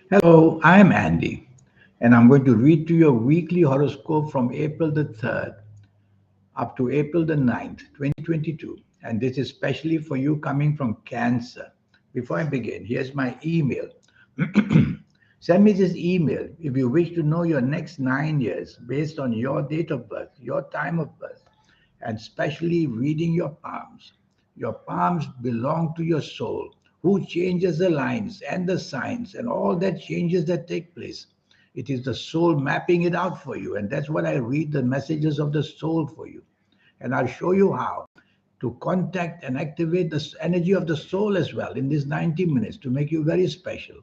Hello, I'm Andy, and I'm going to read to you a weekly horoscope from April the 3rd up to April the 9th, 2022. And this is especially for you coming from Cancer. Before I begin, here's my email. Send me this email if you wish to know your next 9 years based on your date of birth, your time of birth, and especially reading your palms. Your palms belong to your soul, who changes the lines and the signs and all that changes that take place. It is the soul mapping it out for you, and that's what I read the messages of the soul for you. And I'll show you how to contact and activate the energy of the soul as well in these 90 minutes to make you very special.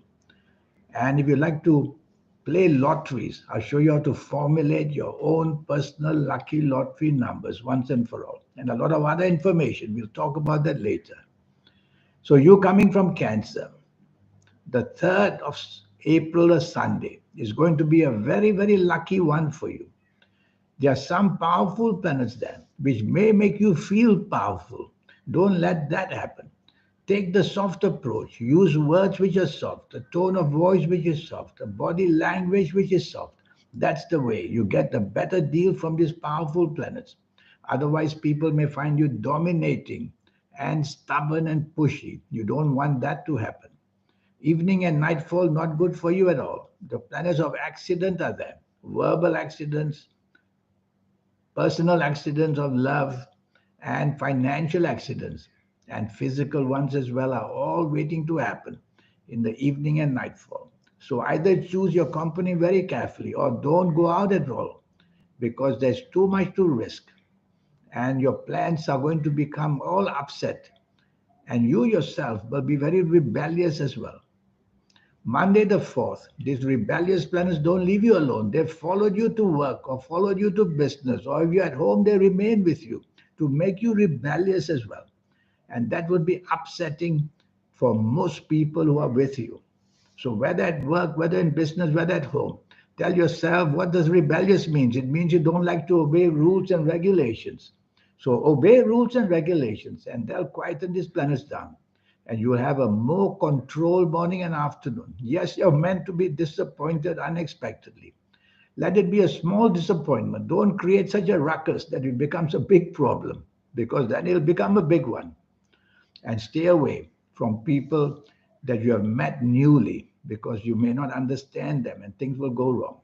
And if you like to play lotteries, I'll show you how to formulate your own personal lucky lottery numbers once and for all. And a lot of other information. We'll talk about that later. So, you coming from Cancer, the 3rd of April, a Sunday, is going to be a very, very lucky one for you. There are some powerful planets there which may make you feel powerful. Don't let that happen. Take the soft approach. Use words which are soft, a tone of voice which is soft, a body language which is soft. That's the way you get a better deal from these powerful planets. Otherwise, people may find you dominating and stubborn and pushy. You don't want that to happen. Evening and nightfall, not good for you at all. The planets of accident are there. Verbal accidents, personal accidents of love, and financial accidents, and physical ones as well, are all waiting to happen in the evening and nightfall. So either choose your company very carefully or don't go out at all because there's too much to risk and your plans are going to become all upset and you yourself will be very rebellious as well. Monday the 4th, these rebellious planets don't leave you alone. They've followed you to work or followed you to business, or if you're at home, they remain with you to make you rebellious as well. And that would be upsetting for most people who are with you. So, whether at work, whether in business, whether at home, tell yourself what does rebellious means? It means you don't like to obey rules and regulations. So, obey rules and regulations, and they'll quieten these planets down and you will have a more controlled morning and afternoon. Yes, you're meant to be disappointed unexpectedly. Let it be a small disappointment. Don't create such a ruckus that it becomes a big problem because then it'll become a big one. And stay away from people that you have met newly because you may not understand them and things will go wrong.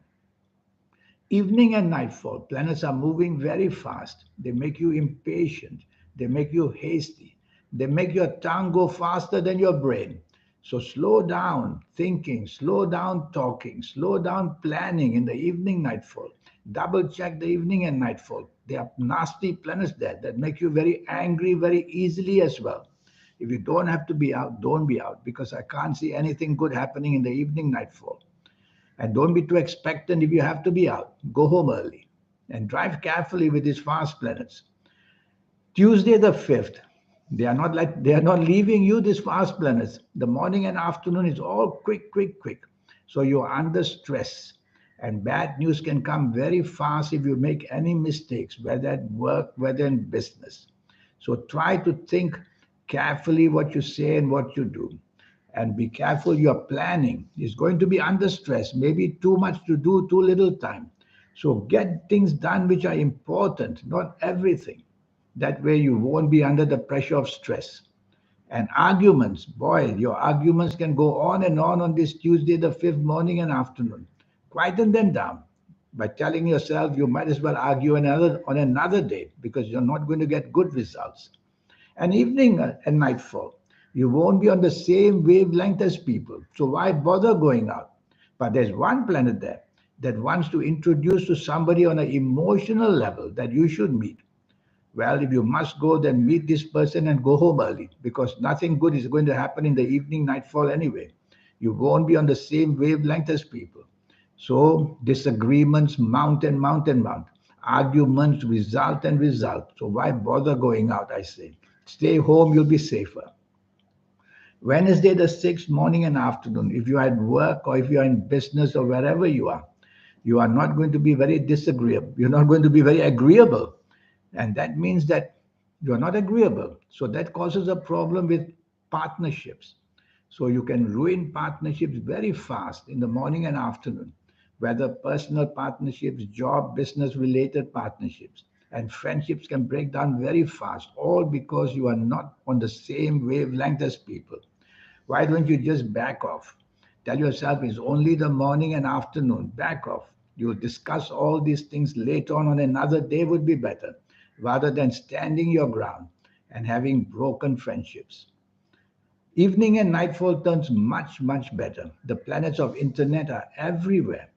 Evening and nightfall, planets are moving very fast. They make you impatient. They make you hasty. They make your tongue go faster than your brain. So slow down thinking, slow down talking, slow down planning in the evening nightfall. Double check the evening and nightfall. There are nasty planets there that make you very angry very easily as well. If you don't have to be out, don't be out because I can't see anything good happening in the evening nightfall. And don't be too expectant if you have to be out. Go home early and drive carefully with these fast planets. Tuesday the 5th, they are not leaving you these fast planets. The morning and afternoon is all quick, quick, quick. So you're under stress. And bad news can come very fast if you make any mistakes, whether at work, whether in business. So try to think carefully what you say and what you do and be careful your planning is going to be under stress, maybe too much to do, too little time. So get things done which are important, not everything. That way you won't be under the pressure of stress. And arguments, boy, your arguments can go on this Tuesday, the 5th morning and afternoon. Quieten them down by telling yourself you might as well argue on another day because you're not going to get good results. And evening and nightfall, you won't be on the same wavelength as people. So why bother going out? But there's one planet there that wants to introduce to somebody on an emotional level that you should meet. Well, if you must go, then meet this person and go home early because nothing good is going to happen in the evening nightfall anyway. You won't be on the same wavelength as people. So disagreements mount and mount and mount. Arguments result and result. So why bother going out, I say? Stay home, you'll be safer. Wednesday, the 6th, morning and afternoon, if you're at work or if you're in business or wherever you are not going to be very disagreeable. You're not going to be very agreeable. And that means that you're not agreeable. So that causes a problem with partnerships. So you can ruin partnerships very fast in the morning and afternoon, whether personal partnerships, job, business related partnerships, and friendships can break down very fast, all because you are not on the same wavelength as people. Why don't you just back off? Tell yourself it's only the morning and afternoon. Back off. You'll discuss all these things later on another day would be better, rather than standing your ground and having broken friendships. Evening and nightfall turns much, much better. The planets of internet are everywhere.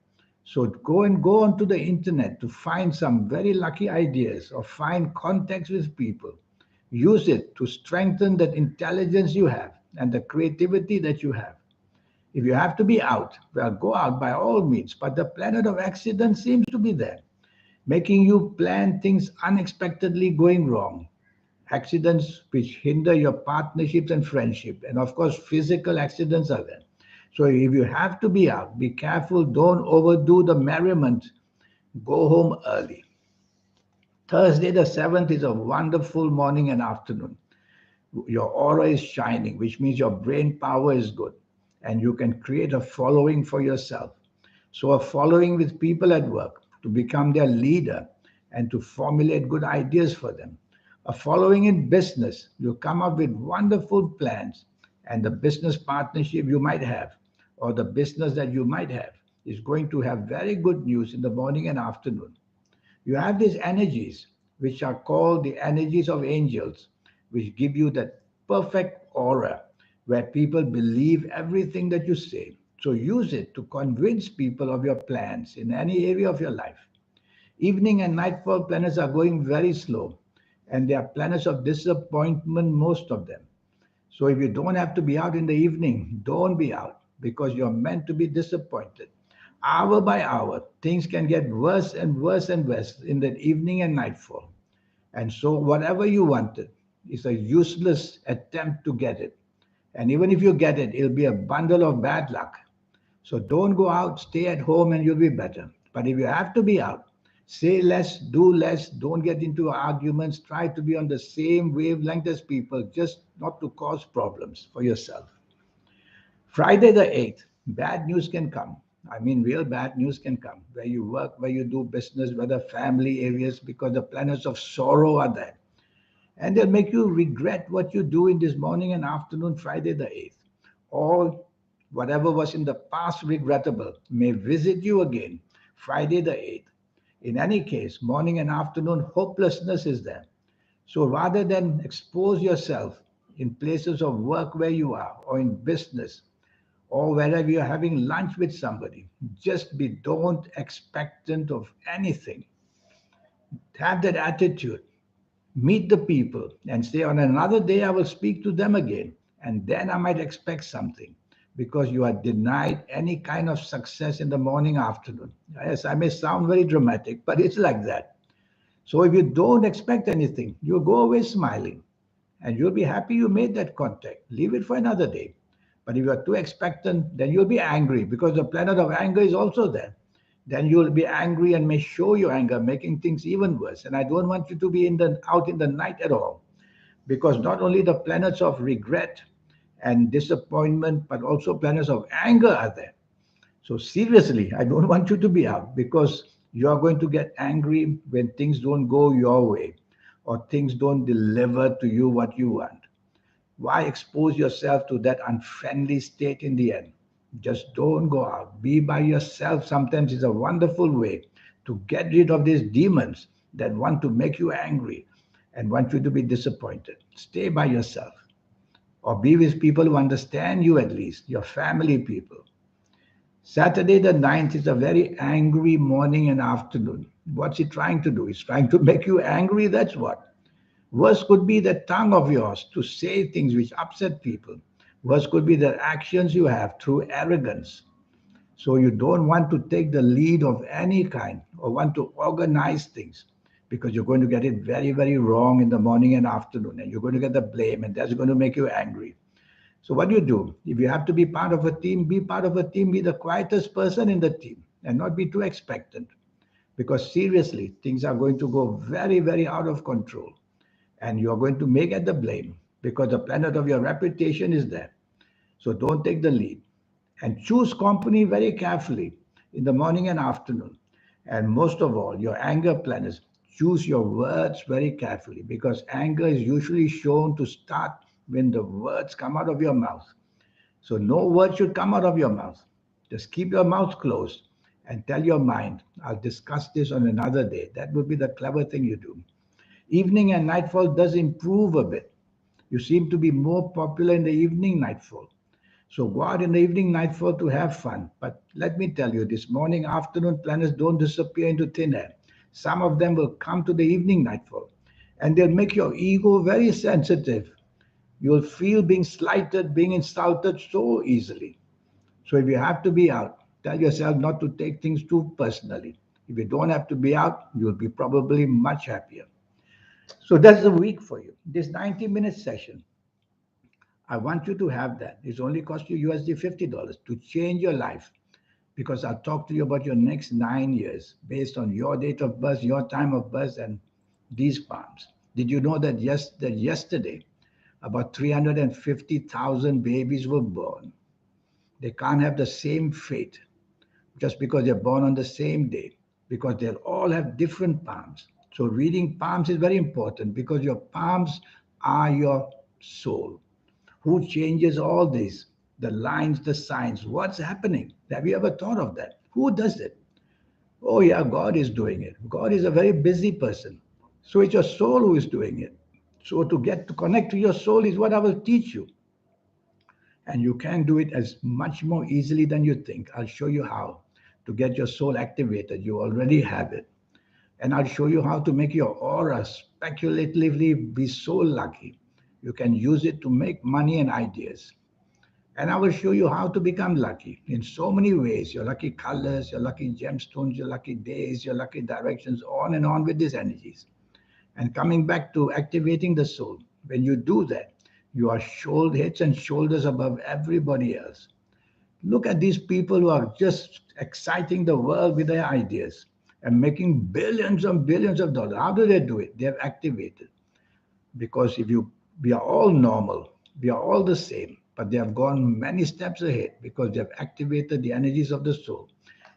So go onto the internet to find some very lucky ideas or find contacts with people. Use it to strengthen that intelligence you have and the creativity that you have. If you have to be out, well, go out by all means. But the planet of accident seems to be there, making you plan things unexpectedly going wrong. Accidents which hinder your partnerships and friendship. And of course, physical accidents are there. So if you have to be out, be careful. Don't overdo the merriment. Go home early. Thursday, the 7th, is a wonderful morning and afternoon. Your aura is shining, which means your brain power is good. And you can create a following for yourself. So, a following with people at work to become their leader and to formulate good ideas for them. A following in business, you come up with wonderful plans, and the business partnership you might have, or the business that you might have, is going to have very good news in the morning and afternoon. You have these energies, which are called the energies of angels, which give you that perfect aura where people believe everything that you say. So use it to convince people of your plans in any area of your life. Evening and nightfall planets are going very slow, and they are planets of disappointment, most of them. So if you don't have to be out in the evening, don't be out because you're meant to be disappointed. Hour by hour, things can get worse and worse and worse in the evening and nightfall. And so whatever you wanted is a useless attempt to get it. And even if you get it, it'll be a bundle of bad luck. So don't go out, stay at home, and you'll be better. But if you have to be out, say less, do less, don't get into arguments, try to be on the same wavelength as people, just not to cause problems for yourself. Friday the 8th, bad news can come. I mean, real bad news can come where you work, where you do business, whether family areas, because the planets of sorrow are there. And they'll make you regret what you do in this morning and afternoon, Friday the 8th. Or whatever was in the past regrettable may visit you again, Friday the 8th. In any case, morning and afternoon, hopelessness is there. So rather than expose yourself in places of work where you are, or in business, or wherever you're having lunch with somebody, just be don't expectant of anything. Have that attitude. Meet the people and say, on another day, I will speak to them again. And then I might expect something because you are denied any kind of success in the morning, afternoon. Yes, I may sound very dramatic, but it's like that. So if you don't expect anything, you go away smiling and you'll be happy you made that contact. Leave it for another day. But if you're too expectant, then you'll be angry because the planet of anger is also there. Then you'll be angry and may show your anger, making things even worse. And I don't want you to be out in the night at all, because not only the planets of regret and disappointment, but also planets of anger are there. So seriously, I don't want you to be out because you are going to get angry when things don't go your way or things don't deliver to you what you want. Why expose yourself to that unfriendly state in the end? Just don't go out. Be by yourself. Sometimes it's a wonderful way to get rid of these demons that want to make you angry and want you to be disappointed. Stay by yourself or be with people who understand you, at least, your family people. Saturday the 9th is a very angry morning and afternoon. What's he trying to do? He's trying to make you angry, that's what. Worse could be the tongue of yours to say things which upset people. Worse could be the actions you have through arrogance. So you don't want to take the lead of any kind or want to organize things because you're going to get it very, very wrong in the morning and afternoon, and you're going to get the blame, and that's going to make you angry. So what do you do? If you have to be part of a team, be part of a team, be the quietest person in the team and not be too expectant. Because seriously, things are going to go very, very out of control. And you're going to make it the blame because the planet of your reputation is there. So don't take the lead. And choose company very carefully in the morning and afternoon. And most of all, your anger planners, choose your words very carefully because anger is usually shown to start when the words come out of your mouth. So no word should come out of your mouth. Just keep your mouth closed and tell your mind, I'll discuss this on another day. That would be the clever thing you do. Evening and nightfall does improve a bit. You seem to be more popular in the evening nightfall. So go out in the evening nightfall to have fun. But let me tell you, this morning, afternoon planets don't disappear into thin air. Some of them will come to the evening nightfall and they'll make your ego very sensitive. You'll feel being slighted, being insulted so easily. So if you have to be out, tell yourself not to take things too personally. If you don't have to be out, you'll be probably much happier. So that's the week for you. This 90-minute session, I want you to have that. It's only cost you USD $50 to change your life because I'll talk to you about your next 9 years based on your date of birth, your time of birth, and these palms. Did you know that, that yesterday about 350,000 babies were born? They can't have the same fate just because they're born on the same day, because they'll all have different palms. So reading palms is very important because your palms are your soul. Who changes all this? The lines, the signs. What's happening? Have you ever thought of that? Who does it? Oh, yeah, God is doing it. God is a very busy person. So it's your soul who is doing it. So to get to connect to your soul is what I will teach you. And you can do it as much more easily than you think. I'll show you how to get your soul activated. You already have it. And I'll show you how to make your aura speculatively be so lucky. You can use it to make money and ideas. And I will show you how to become lucky in so many ways. Your lucky colors, your lucky gemstones, your lucky days, your lucky directions, on and on with these energies. And coming back to activating the soul, when you do that, you are heads and shoulders above everybody else. Look at these people who are just exciting the world with their ideas and making billions and billions of dollars. How do they do it? They have activated. Because if you, we are all normal, we are all the same, but they have gone many steps ahead because they have activated the energies of the soul.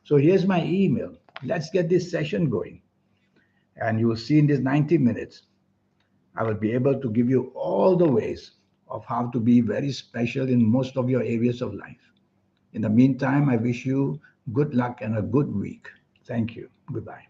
So here's my email. Let's get this session going. And you will see in these 90 minutes, I will be able to give you all the ways of how to be very special in most of your areas of life. In the meantime, I wish you good luck and a good week. Thank you. Goodbye.